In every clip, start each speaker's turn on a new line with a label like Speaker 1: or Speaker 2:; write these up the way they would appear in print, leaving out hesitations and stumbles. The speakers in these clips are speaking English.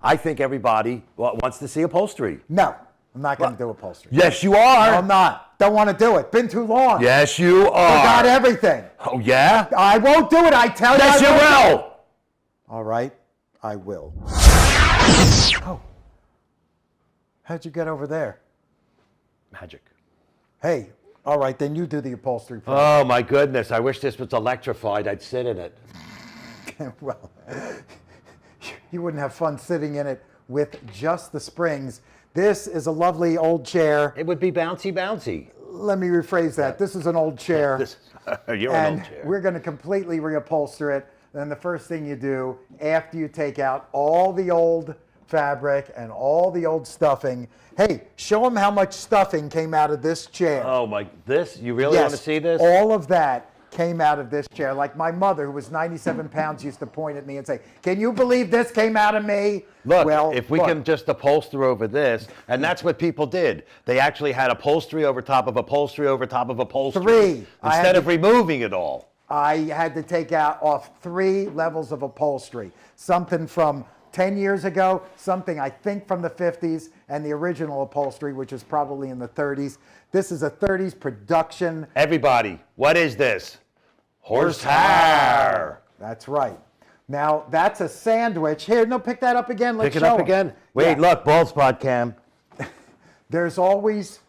Speaker 1: I think everybody wants to see upholstery.
Speaker 2: No, I'm not going to do upholstery.
Speaker 1: Yes, you are.
Speaker 2: No, I'm not. Don't want to do it. Been too long.
Speaker 1: Yes, you are.
Speaker 2: Forgot everything.
Speaker 1: Oh, yeah?
Speaker 2: I won't do it. I tell you.
Speaker 1: Yes, you will.
Speaker 2: All right, I will. Oh. How'd you get over there?
Speaker 1: Magic.
Speaker 2: Hey, all right, then you do the upholstery first.
Speaker 1: Oh, my goodness. I wish this was electrified. I'd sit in it.
Speaker 2: Well, you wouldn't have fun sitting in it with just the springs. This is a lovely old chair.
Speaker 1: It would be bouncy, bouncy.
Speaker 2: Let me rephrase that. This is an old chair.
Speaker 1: You're
Speaker 2: and
Speaker 1: an old chair.
Speaker 2: We're going to completely reupholster it. Then the first thing you do, after you take out all the old fabric and all the old stuffing, hey, show them how much stuffing came out of this chair.
Speaker 1: Oh, my, this? You really want to see this?
Speaker 2: All of that came out of this chair. Like my mother, who was 97 pounds, used to point at me and say, can you believe this came out of me?
Speaker 1: Look,
Speaker 2: well,
Speaker 1: if we can just upholster over this, and that's what people did. They actually had upholstery over top of upholstery over top of upholstery.
Speaker 2: Three.
Speaker 1: Instead of removing it all.
Speaker 2: I had to take off 3 levels of upholstery. Something from 10 years ago, something I think from the 50s, and the original upholstery, which is probably in the 30s. This is a 30s production.
Speaker 1: Everybody, what is this? Horsehair.
Speaker 2: That's right. Now, that's a sandwich. Here, no, pick that up again. Let's
Speaker 1: Pick it
Speaker 2: show
Speaker 1: up
Speaker 2: 'em.
Speaker 1: again. Wait,
Speaker 2: Yeah.
Speaker 1: look, bald spot cam.
Speaker 2: There's always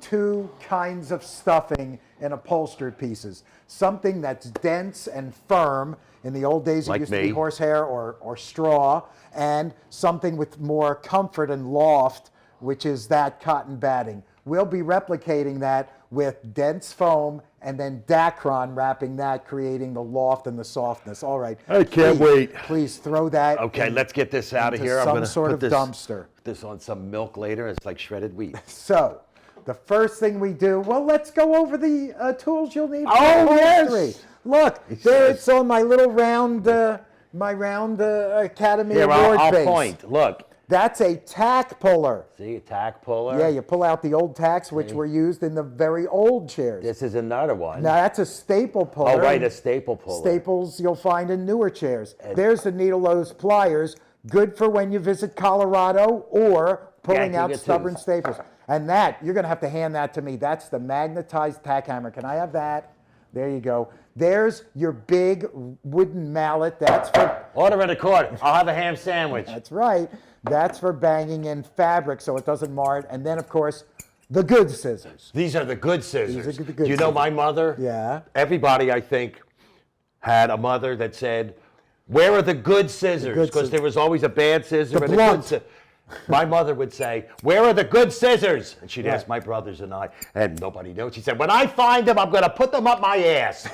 Speaker 2: 2 kinds of stuffing in upholstered pieces. Something that's dense and firm. In the old days, it
Speaker 1: Like
Speaker 2: used to
Speaker 1: me.
Speaker 2: be horsehair or straw. And something with more comfort and loft, which is that cotton batting. We'll be replicating that with dense foam and then Dacron wrapping that, creating the loft and the softness. All right.
Speaker 1: I can't wait.
Speaker 2: Please throw that.
Speaker 1: Okay, let's get this out of
Speaker 2: into
Speaker 1: here. I'm
Speaker 2: some
Speaker 1: going to
Speaker 2: sort
Speaker 1: put
Speaker 2: of
Speaker 1: this,
Speaker 2: dumpster.
Speaker 1: put this on some milk later. It's like shredded wheat.
Speaker 2: So, the first thing we do, well, let's go over the tools you'll need.
Speaker 1: Oh, yes.
Speaker 2: Look, there it's on my little round, Academy
Speaker 1: Here,
Speaker 2: Award
Speaker 1: I'll
Speaker 2: base.
Speaker 1: point. Look.
Speaker 2: That's a tack puller.
Speaker 1: See, a tack puller.
Speaker 2: Yeah, you pull out the old tacks, which were used in the very old chairs.
Speaker 1: This is another one.
Speaker 2: Now, that's a staple puller.
Speaker 1: Oh, right, a staple puller.
Speaker 2: Staples you'll find in newer chairs. There's the needle nose pliers, good for when you visit Colorado or pulling out stubborn staples. And that, you're going to have to hand that to me. That's the magnetized tack hammer. Can I have that? There you go. There's your big wooden mallet. That's for...
Speaker 1: Order in a quart. I'll have a ham sandwich.
Speaker 2: That's right. That's for banging in fabric so it doesn't mar it. And then, of course, the good scissors.
Speaker 1: These are the good scissors.
Speaker 2: These are the good
Speaker 1: Do you know
Speaker 2: scissors.
Speaker 1: my mother?
Speaker 2: Yeah.
Speaker 1: Everybody, I think, had a mother that said, where are the good scissors?
Speaker 2: good
Speaker 1: Because
Speaker 2: scissors.
Speaker 1: there was always a bad scissor
Speaker 2: The
Speaker 1: and a
Speaker 2: blunt.
Speaker 1: good scissor. My mother would say, where are the good scissors? And she'd
Speaker 2: Right.
Speaker 1: ask my brothers and I, and nobody knows. She said, when I find them, I'm going to put them up my ass.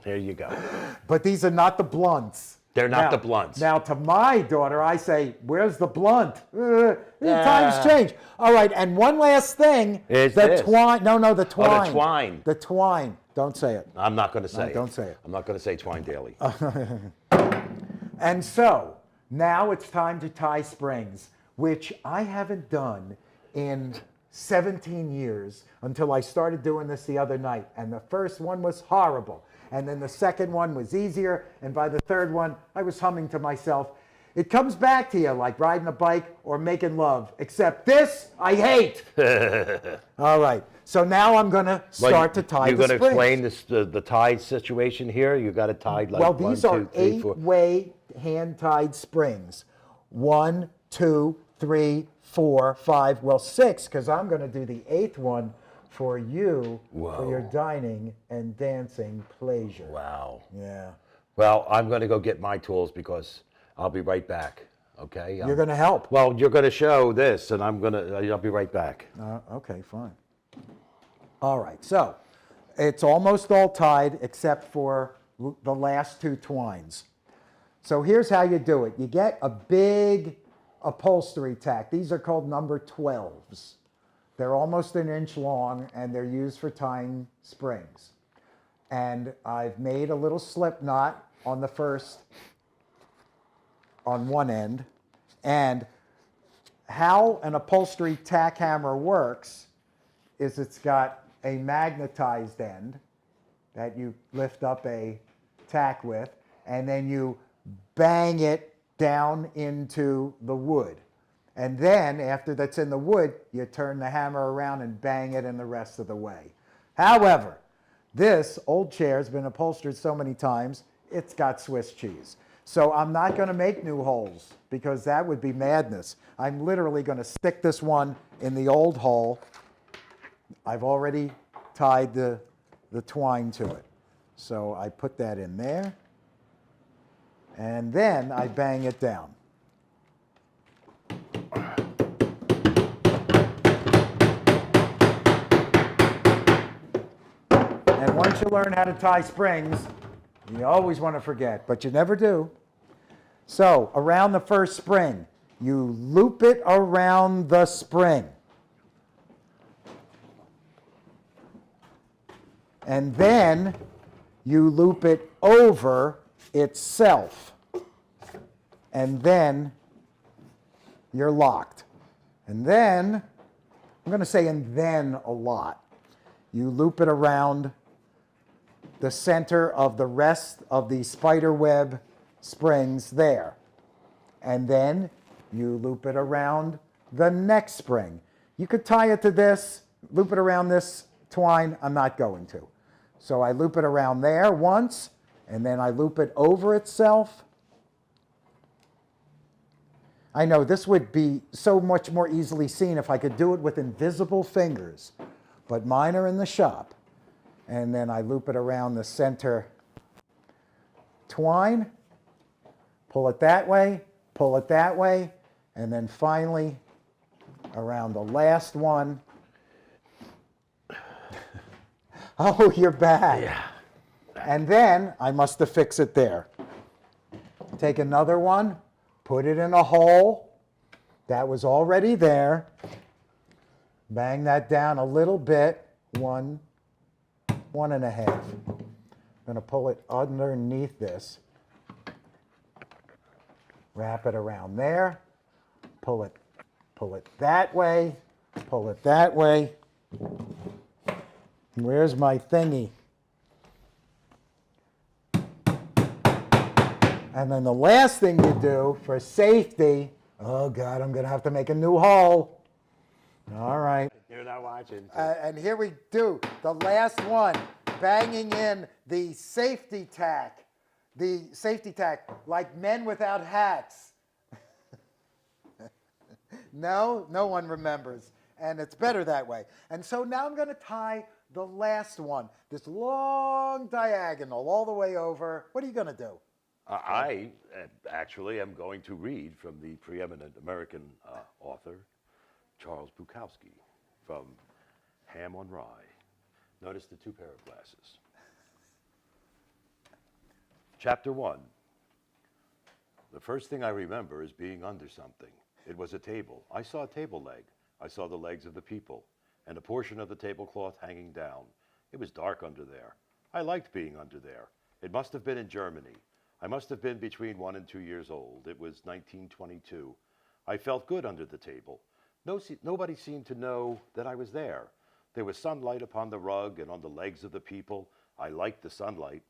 Speaker 1: There you go.
Speaker 2: But these are not the blunts.
Speaker 1: They're not the blunts.
Speaker 2: Now, to my daughter, I say, where's the blunt?
Speaker 1: Yeah.
Speaker 2: Times change. All right, and one last thing.
Speaker 1: Is
Speaker 2: the
Speaker 1: this.
Speaker 2: twine. No, the twine.
Speaker 1: Oh, the twine.
Speaker 2: The twine. Don't say it.
Speaker 1: I'm not going to say it.
Speaker 2: don't say it.
Speaker 1: I'm not going to say Twine Daily.
Speaker 2: And so, now it's time to tie springs, which I haven't done in 17 years until I started doing this the other night. And the first one was horrible. And then the second one was easier. And by the third one, I was humming to myself. It comes back to you like riding a bike or making love, except this I hate. All right. So now I'm going to start to tie the springs.
Speaker 1: You're going to explain this, the tie situation here? You got it tied like
Speaker 2: Well,
Speaker 1: one,
Speaker 2: these are
Speaker 1: 2, 3, 4.
Speaker 2: 8-way hand-tied springs. 1, 2, 3, 4, 5. Well, 6, because I'm going to do the 8th one for you for your dining and dancing pleasure.
Speaker 1: Wow.
Speaker 2: Yeah.
Speaker 1: Well, I'm going to go get my tools because I'll be right back. Okay?
Speaker 2: You're going to help.
Speaker 1: Well, you're going to show this, and I'll be right back.
Speaker 2: Okay, fine. All right. So it's almost all tied except for the last 2 twines. So here's how you do it. You get a big upholstery tack. These are called number 12s. They're almost an inch long, and they're used for tying springs. And I've made a little slip knot on the first, on one end. And how an upholstery tack hammer works is it's got a magnetized end that you lift up a tack with, and then you bang it down into the wood. And then after that's in the wood, you turn the hammer around and bang it in the rest of the way. However, this old chair has been upholstered so many times, it's got Swiss cheese. So I'm not going to make new holes because that would be madness. I'm literally going to stick this one in the old hole. I've already tied the twine to it. So I put that in there, and then I bang it down. And once you learn how to tie springs, you always want to forget, but you never do. So around the first spring, you loop it around the spring. And then you loop it over itself. And then you're locked. And then, I'm going to say and then a lot. You loop it around the center of the rest of the spider web springs there. And then you loop it around the next spring. You could tie it to this, loop it around this twine. I'm not going to. So I loop it around there once, and then I loop it over itself. I know this would be so much more easily seen if I could do it with invisible fingers, but mine are in the shop. And then I loop it around the center twine, pull it that way, and then finally around the last one. Oh, you're bad.
Speaker 1: Yeah.
Speaker 2: And then I must affix it there. Take another one, put it in a hole that was already there. Bang that down a little bit, 1, 1.5. I'm going to pull it underneath this. Wrap it around there. Pull it that way. Pull it that way. Where's my thingy? And then the last thing you do for safety, oh God, I'm going to have to make a new hole. All right.
Speaker 3: You're not watching.
Speaker 2: And here we do the last one, banging in the safety tack. The safety tack, like men without hats. No one remembers. And it's better that way. And so now I'm going to tie the last one, this long diagonal all the way over. What are you going to do?
Speaker 3: I actually am going to read from the preeminent American author, Charles Bukowski, from Ham on Rye. Notice the 2 pair of glasses. Chapter 1. The first thing I remember is being under something. It was a table. I saw a table leg. I saw the legs of the people, and a portion of the tablecloth hanging down. It was dark under there. I liked being under there. It must have been in Germany. I must have been between 1 and 2 years old. It was 1922. I felt good under the table. Nobody seemed to know that I was there. There was sunlight upon the rug and on the legs of the people. I liked the sunlight.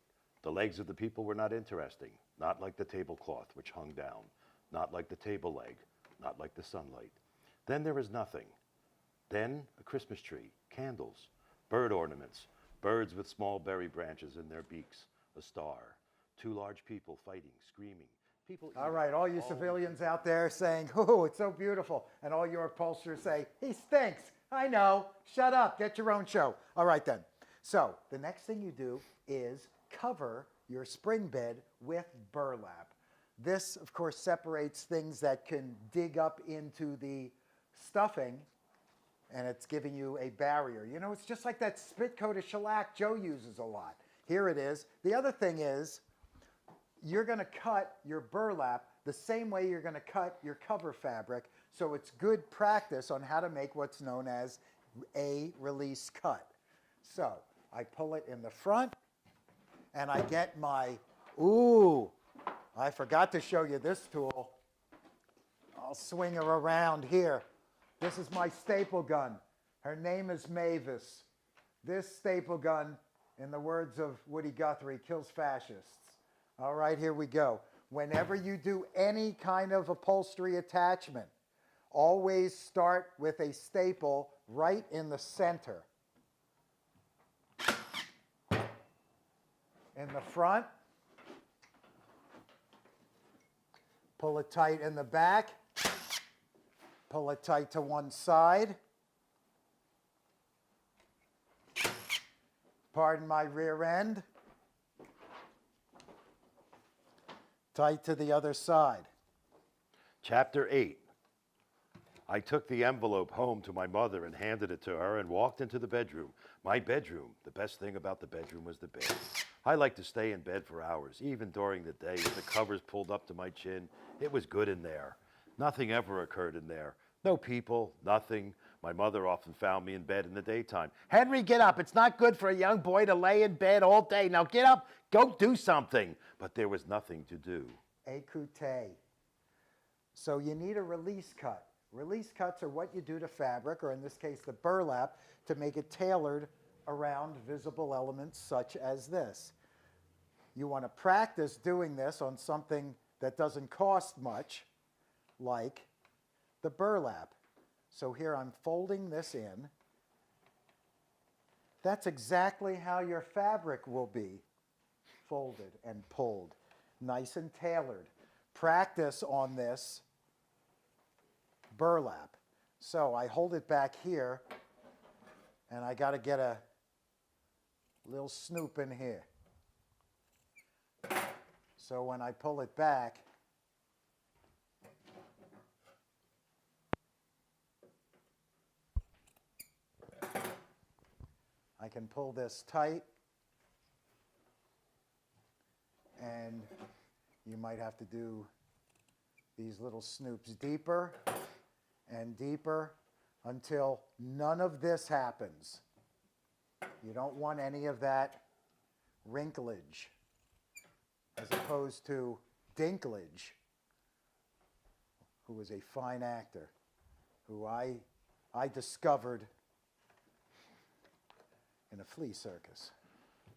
Speaker 3: The legs of the people were not interesting, not like the tablecloth which hung down, not like the table leg, not like the sunlight. Then there was nothing. Then a Christmas tree, candles, bird ornaments, birds with small berry branches in their beaks, a star, 2 large people fighting, screaming. People.
Speaker 2: All right, all you civilians out there saying, oh, it's so beautiful. And all your upholsterers say, he stinks. I know. Shut up. Get your own show. All right, then. So the next thing you do is cover your spring bed with burlap. This, of course, separates things that can dig up into the stuffing, and it's giving you a barrier. You know, it's just like that spit coat of shellac Joe uses a lot. Here it is. The other thing is, you're going to cut your burlap the same way you're going to cut your cover fabric, so it's good practice on how to make what's known as a release cut. So I pull it in the front, and I get my, ooh, I forgot to show you this tool. I'll swing her around here. This is my staple gun. Her name is Mavis. This staple gun, in the words of Woody Guthrie, kills fascists. All right, here we go. whenever you do any kind of upholstery attachment, always start with a staple right in the center. In the front, pull it tight in the back, pull it tight to one side. Pardon my rear end. Tight to the other side.
Speaker 3: Chapter 8. I took the envelope home to my mother and handed it to her and walked into the bedroom. My bedroom. The best thing about the bedroom was the bed. I like to stay in bed for hours, even during the day with the covers pulled up to my chin. It was good in there. Nothing ever occurred in there. No people, nothing. My mother often found me in bed in the daytime. Henry, get up. It's not good for a young boy to lay in bed all day. Now get up, go do something. But there was nothing to do.
Speaker 2: Écoutez. So you need a release cut. Release cuts are what you do to fabric, or in this case the burlap, to make it tailored around visible elements such as this. You want to practice doing this on something that doesn't cost much, like the burlap. So here I'm folding this in. That's exactly how your fabric will be folded and pulled, nice and tailored. Practice on this burlap. So I hold it back here, and I got to get a little snoop in here. So when I pull it back, I can pull this tight, and you might have to do these little snoops deeper and deeper until none of this happens. You don't want any of that wrinklage as opposed to Dinklage, who was a fine actor, who I discovered in a flea circus.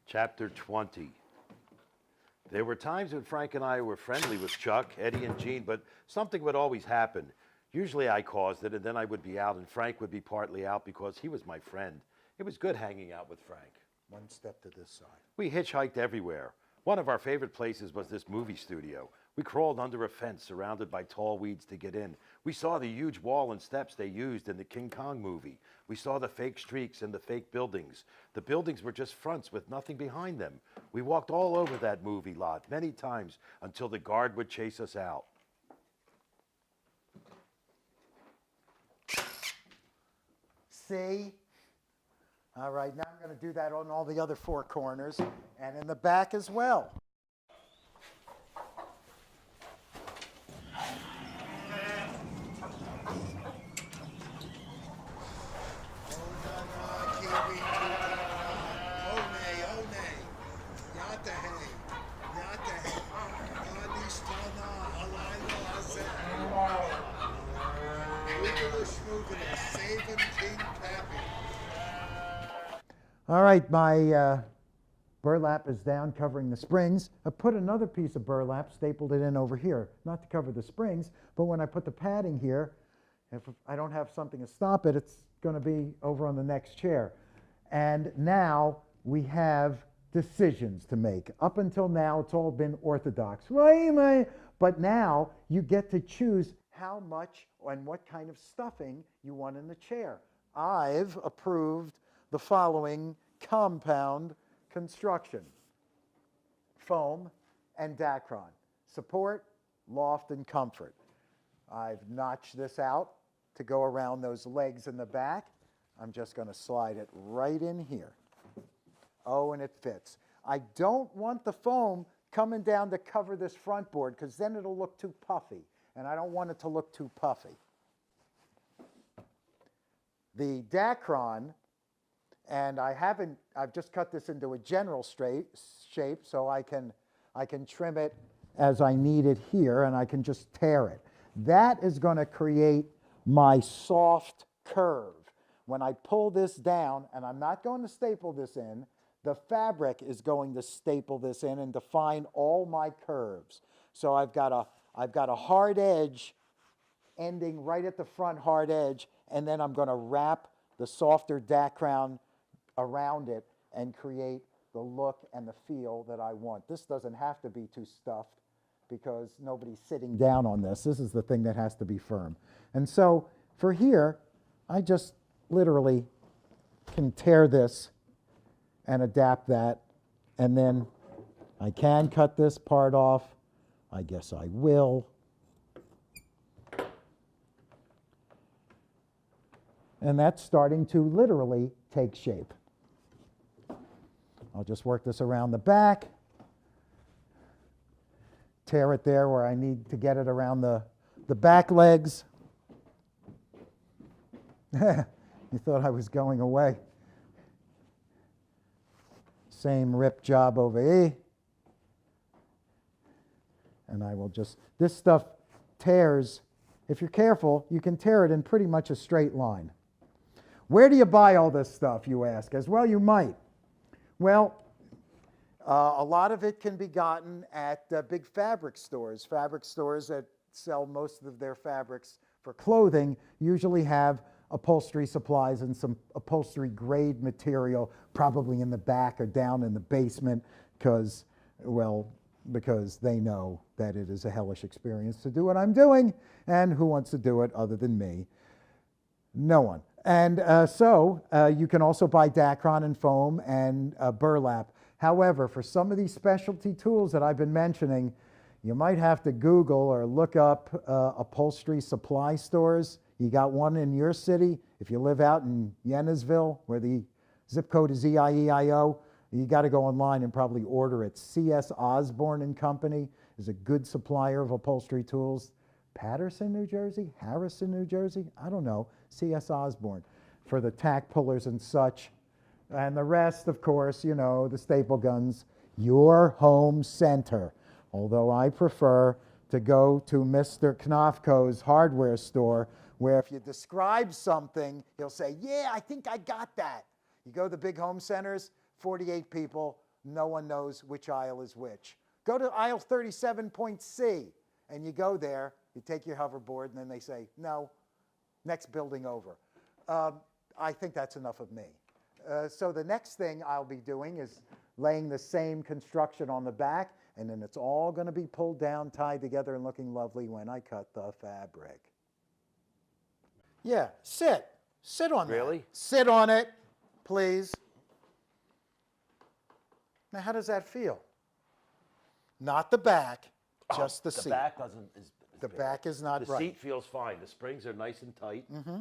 Speaker 3: Chapter 20. There were times when Frank and I were friendly with Chuck, Eddie, and Gene, but something would always happen. Usually I caused it, and then I would be out, and Frank would be partly out because he was my friend. It was good hanging out with Frank.
Speaker 2: One step to this side.
Speaker 3: We hitchhiked everywhere. One of our favorite places was this movie studio. We crawled under a fence surrounded by tall weeds to get in. We saw the huge wall and steps they used in the King Kong movie. We saw the fake streaks and the fake buildings. The buildings were just fronts with nothing behind them. We walked all over that movie lot many times until the guard would chase us out.
Speaker 2: See? All right, now I'm going to do that on all the other four corners and in the back as well. All right, my burlap is down covering the springs. I put another piece of burlap, stapled it in over here, not to cover the springs, but when I put the padding here, if I don't have something to stop it, it's going to be over on the next chair. And now we have decisions to make. Up until now, it's all been orthodox. But now you get to choose how much and what kind of stuffing you want in the chair. I've approved the following compound construction: foam and Dacron. Support, loft, and comfort. I've notched this out to go around those legs in the back. I'm just going to slide it right in here. Oh, and it fits. I don't want the foam coming down to cover this front board because then it'll look too puffy, and I don't want it to look too puffy. The Dacron, and I've just cut this into a general shape so I can trim it as I need it here, and I can just tear it. That is going to create my soft curve. When I pull this down, and I'm not going to staple this in, the fabric is going to staple this in and define all my curves. So I've got a hard edge ending right at the front hard edge, and then I'm going to wrap the softer Dacron around it and create the look and the feel that I want. This doesn't have to be too stuffed because nobody's sitting down on this. This is the thing that has to be firm. And so for here, I just literally can tear this and adapt that, and then I can cut this part off. I guess I will. And that's starting to literally take shape. I'll just work this around the back, tear it there where I need to get it around the back legs. You thought I was going away. Same rip job over here. And I will just, this stuff tears. If you're careful, you can tear it in pretty much a straight line. Where do you buy all this stuff, you ask? As well, you might. Well, a lot of it can be gotten at big fabric stores. Fabric stores that sell most of their fabrics for clothing usually have upholstery supplies and some upholstery grade material, probably in the back or down in the basement, because they know that it is a hellish experience to do what I'm doing, and who wants to do it other than me? No one. And so you can also buy Dacron and foam and burlap. However, for some of these specialty tools that I've been mentioning, you might have to Google or look up upholstery supply stores. You got one in your city. If you live out in Yenisville, where the zip code is EIEIO, you got to go online and probably order it. C.S. Osborne and Company is a good supplier of upholstery tools. Patterson, New Jersey? Harrison, New Jersey? I don't know. C.S. Osborne for the tack pullers and such. And the rest, of course, you know, the staple guns, your home center. Although I prefer to go to Mr. Knofko's hardware store, where if you describe something, he'll say, yeah, I think I got that. You go to the big home centers, 48 people, no one knows which aisle is which. Go to aisle 37.C, and you go there, you take your hoverboard, and then they say, no, next building over. I think that's enough of me. So the next thing I'll be doing is laying the same construction on the back, and then it's all going to be pulled down, tied together, and looking lovely when I cut the fabric. Yeah, sit. Sit on that.
Speaker 3: Really?
Speaker 2: Sit on it, please. Now, how does that feel? Not the back, just the seat.
Speaker 3: The back doesn't.
Speaker 2: The back is not
Speaker 3: the
Speaker 2: right.
Speaker 3: seat feels fine. The springs are nice and tight.
Speaker 2: Mm-hmm.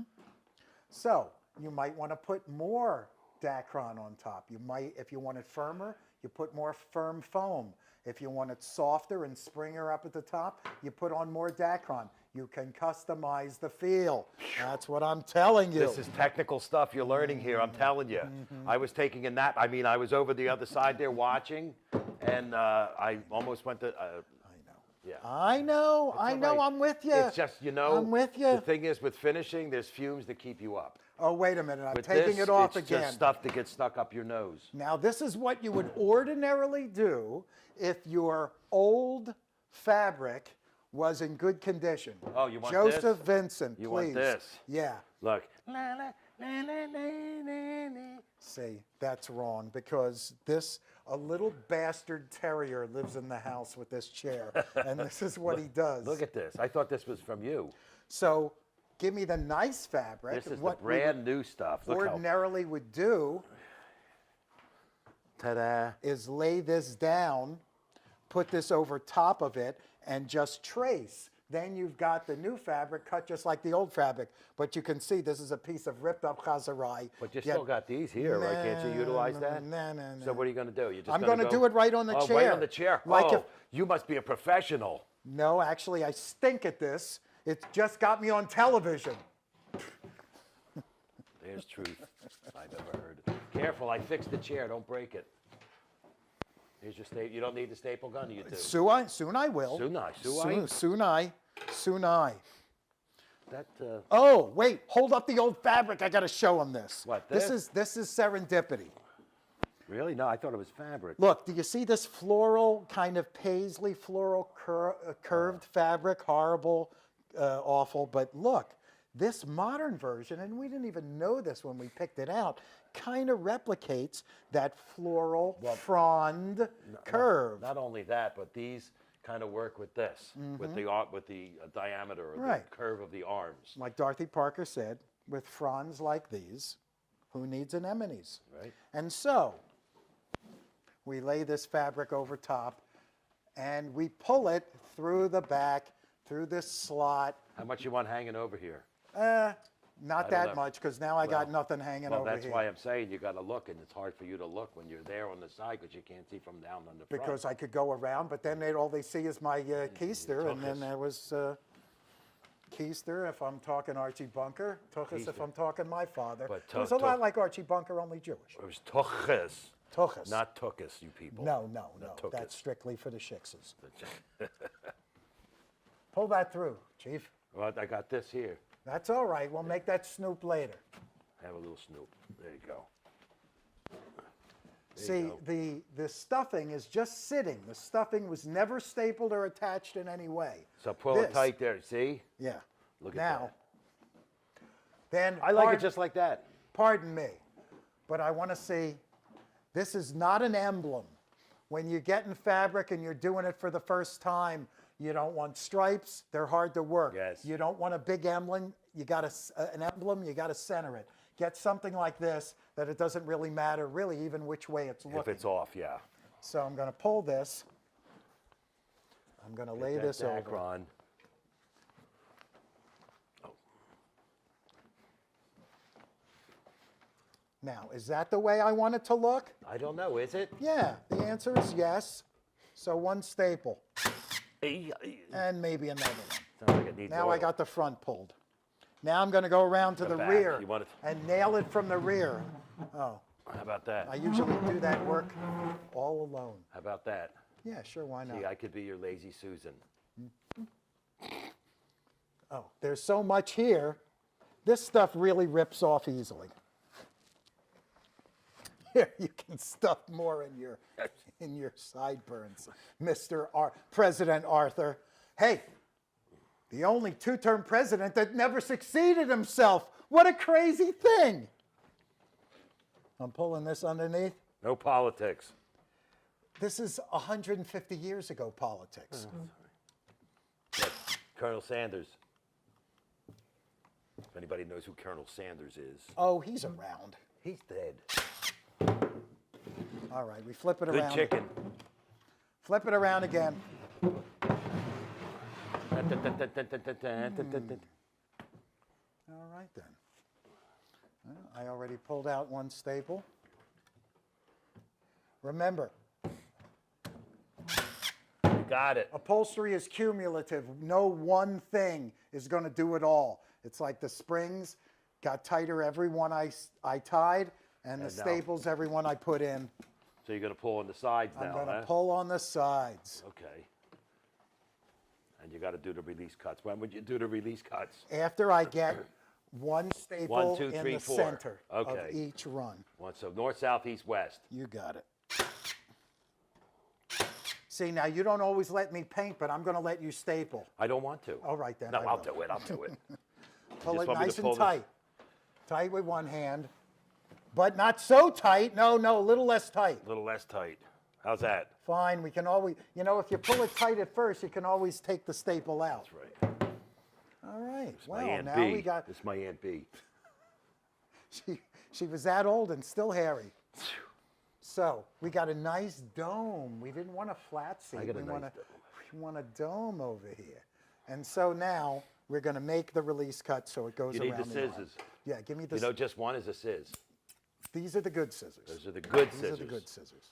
Speaker 2: So you might want to put more Dacron on top. You might, if you want it firmer, you put more firm foam. If you want it softer and springer up at the top, you put on more Dacron. You can customize the feel. That's what I'm telling you.
Speaker 1: This is technical stuff you're learning here, I'm telling you. I was taking a nap. I mean, I was over the other side there watching, and I almost went to... Yeah.
Speaker 2: I know,
Speaker 1: All right.
Speaker 2: I'm with you.
Speaker 1: It's just, you know,
Speaker 2: I'm with you.
Speaker 1: The thing is, with finishing, there's fumes that keep you up.
Speaker 2: Oh, wait a minute, I'm
Speaker 1: With
Speaker 2: taking
Speaker 1: this,
Speaker 2: it off
Speaker 1: it's
Speaker 2: again.
Speaker 1: just stuff that gets stuck up your nose.
Speaker 2: Now, this is what you would ordinarily do if your old fabric was in good condition.
Speaker 1: Oh, you want
Speaker 2: Joseph
Speaker 1: this?
Speaker 2: Vincent,
Speaker 1: You
Speaker 2: please.
Speaker 1: want this?
Speaker 2: Yeah.
Speaker 1: Look.
Speaker 2: See, that's wrong, because a little bastard terrier lives in the house with this chair, and this is what he does.
Speaker 1: Look at this. I thought this was from you.
Speaker 2: So, give me the nice fabric.
Speaker 1: This is
Speaker 2: what
Speaker 1: the brand new stuff.
Speaker 2: we
Speaker 1: Look how...
Speaker 2: ordinarily would do
Speaker 1: Ta-da.
Speaker 2: is lay this down, put this over top of it, and just trace. Then you've got the new fabric cut just like the old fabric. But you can see this is a piece of ripped up chazarai.
Speaker 1: But you still got these here, right? Can't you utilize that?
Speaker 2: No.
Speaker 1: So what are you going to do? You're just
Speaker 2: I'm going to do it right on the chair.
Speaker 1: Right on the chair.
Speaker 2: Like if,
Speaker 1: you must be a professional.
Speaker 2: no, actually, I stink at this. It just got me on television.
Speaker 1: There's truth I've ever heard. Careful, I fixed the chair. Don't break it. Here's your staple. You don't need the staple gun, you do.
Speaker 2: Soon I will. Soon I.
Speaker 1: That,
Speaker 2: Oh, wait, hold up the old fabric. I got to show them this.
Speaker 1: What,
Speaker 2: This is serendipity.
Speaker 3: Really? No, I thought it was fabric.
Speaker 2: Look, do you see this floral, kind of paisley floral curved fabric? Horrible, awful. But look, this modern version, and we didn't even know this when we picked it out, kind of replicates that floral frond curve.
Speaker 3: Not only that, but these kind of work with this, with the diameter or
Speaker 2: Right.
Speaker 3: the curve of the arms.
Speaker 2: Like Dorothy Parker said, with fronds like these, who needs anemones?
Speaker 3: Right.
Speaker 2: And so, we lay this fabric over top, and we pull it through the back, through this slot.
Speaker 3: How much you want hanging over here?
Speaker 2: Not
Speaker 3: I don't
Speaker 2: that
Speaker 3: know.
Speaker 2: much, because now I got
Speaker 3: Well,
Speaker 2: nothing hanging
Speaker 3: Well,
Speaker 2: over
Speaker 3: that's
Speaker 2: here.
Speaker 3: why I'm saying you got to look, and it's hard for you to look when you're there on the side because you can't see from down on the front.
Speaker 2: Because I could go around, but then all they see is my keister, and then there was keister if I'm talking Archie Bunker, Tuchus if
Speaker 3: Keister.
Speaker 2: I'm talking my father.
Speaker 3: But
Speaker 2: It was a lot
Speaker 3: Tuch-
Speaker 2: like Archie Bunker, only Jewish.
Speaker 3: It was tuchus,
Speaker 2: Tuchus.
Speaker 3: not tuchus, you people.
Speaker 2: No.
Speaker 3: Tuchus.
Speaker 2: That's strictly for the shikses. Pull that through, Chief.
Speaker 3: Well, I got this here.
Speaker 2: That's all right. We'll make that snoop later.
Speaker 3: Have a little snoop. There you go.
Speaker 2: See, the stuffing is just sitting. The stuffing was never stapled or attached in any way.
Speaker 3: So pull it
Speaker 2: This-
Speaker 3: tight there. See?
Speaker 2: Yeah.
Speaker 3: Look at
Speaker 2: Now,
Speaker 3: that.
Speaker 2: then
Speaker 3: I like it just like that.
Speaker 2: pardon me, but I want to see, this is not an emblem. When you're getting fabric and you're doing it for the first time, you don't want stripes. They're hard to work.
Speaker 3: Yes.
Speaker 2: You don't want a big emblem. You got an emblem. You got to center it. Get something like this that it doesn't really matter, really, even which way it's looking.
Speaker 3: If it's off, yeah.
Speaker 2: So I'm going to pull this. I'm going to lay
Speaker 3: Get
Speaker 2: this
Speaker 3: that
Speaker 2: over.
Speaker 3: Dacron.
Speaker 2: Now, is that the way I want it to look?
Speaker 3: I don't know, is it?
Speaker 2: Yeah, the answer is yes. So one staple
Speaker 3: Sounds
Speaker 2: and maybe another one.
Speaker 3: like it needs
Speaker 2: Now I
Speaker 3: oil.
Speaker 2: got the front pulled. Now I'm going to go around to the
Speaker 3: back.
Speaker 2: rear
Speaker 3: You want it-
Speaker 2: and nail it from the rear. Oh,
Speaker 3: How about that?
Speaker 2: I usually do that work all alone.
Speaker 3: How about that?
Speaker 2: Yeah, sure, why not?
Speaker 3: See, I could be your lazy Susan.
Speaker 2: Oh, there's so much here. This stuff really rips off easily. Here, you can stuff more in your sideburns, President Arthur. Hey, the only two-term president that never succeeded himself. What a crazy thing. I'm pulling this underneath.
Speaker 3: No politics.
Speaker 2: This is 150 years ago politics.
Speaker 3: Colonel Sanders. If anybody knows who Colonel Sanders is,
Speaker 2: Oh, he's around.
Speaker 3: he's dead.
Speaker 2: All right, we flip it
Speaker 3: Good
Speaker 2: around.
Speaker 3: chicken.
Speaker 2: Flip it around again. All right then. Well, I already pulled out one staple. Remember,
Speaker 3: You got it.
Speaker 2: upholstery is cumulative. No one thing is going to do it all. It's like the springs got tighter every one I tied, and the
Speaker 3: And now-
Speaker 2: staples every one I put in.
Speaker 3: So you're going to pull on the sides
Speaker 2: I'm
Speaker 3: now,
Speaker 2: going to
Speaker 3: huh?
Speaker 2: pull on the sides.
Speaker 3: Okay. And you got to do the release cuts. When would you do the release cuts?
Speaker 2: After I get one staple
Speaker 3: 1, 2,
Speaker 2: in
Speaker 3: 3,
Speaker 2: the
Speaker 3: 4.
Speaker 2: center of
Speaker 3: Okay.
Speaker 2: each run.
Speaker 3: One, so north, south, east, west.
Speaker 2: You got it. See, now you don't always let me paint, but I'm going to let you staple.
Speaker 3: I don't want to.
Speaker 2: All right, then,
Speaker 3: No,
Speaker 2: I
Speaker 3: I'll
Speaker 2: will.
Speaker 3: do it. I'll do it.
Speaker 2: Pull
Speaker 3: just
Speaker 2: it
Speaker 3: want me to
Speaker 2: nice
Speaker 3: pull
Speaker 2: and
Speaker 3: this-
Speaker 2: tight. Tight with one hand, but not so tight. No, a little less tight.
Speaker 3: A little less tight. How's that?
Speaker 2: Fine, we can always, if you pull it tight at first, you can always take the staple out.
Speaker 3: That's right.
Speaker 2: All right,
Speaker 3: My
Speaker 2: well,
Speaker 3: Aunt
Speaker 2: now
Speaker 3: B.
Speaker 2: we got,
Speaker 3: This is my Aunt B.
Speaker 2: she was that old and still hairy. So we got a nice dome. We didn't want a flat seat.
Speaker 3: I got a
Speaker 2: we
Speaker 3: nice
Speaker 2: want
Speaker 3: dome.
Speaker 2: We want a dome over here. And so now we're going to make the release cut so it goes
Speaker 3: You
Speaker 2: around
Speaker 3: need the
Speaker 2: the arm.
Speaker 3: scissors.
Speaker 2: Yeah, give me the.
Speaker 3: You know, just one is a sizz.
Speaker 2: These are the good scissors.
Speaker 3: Those are the good
Speaker 2: These
Speaker 3: scissors.
Speaker 2: are the good scissors.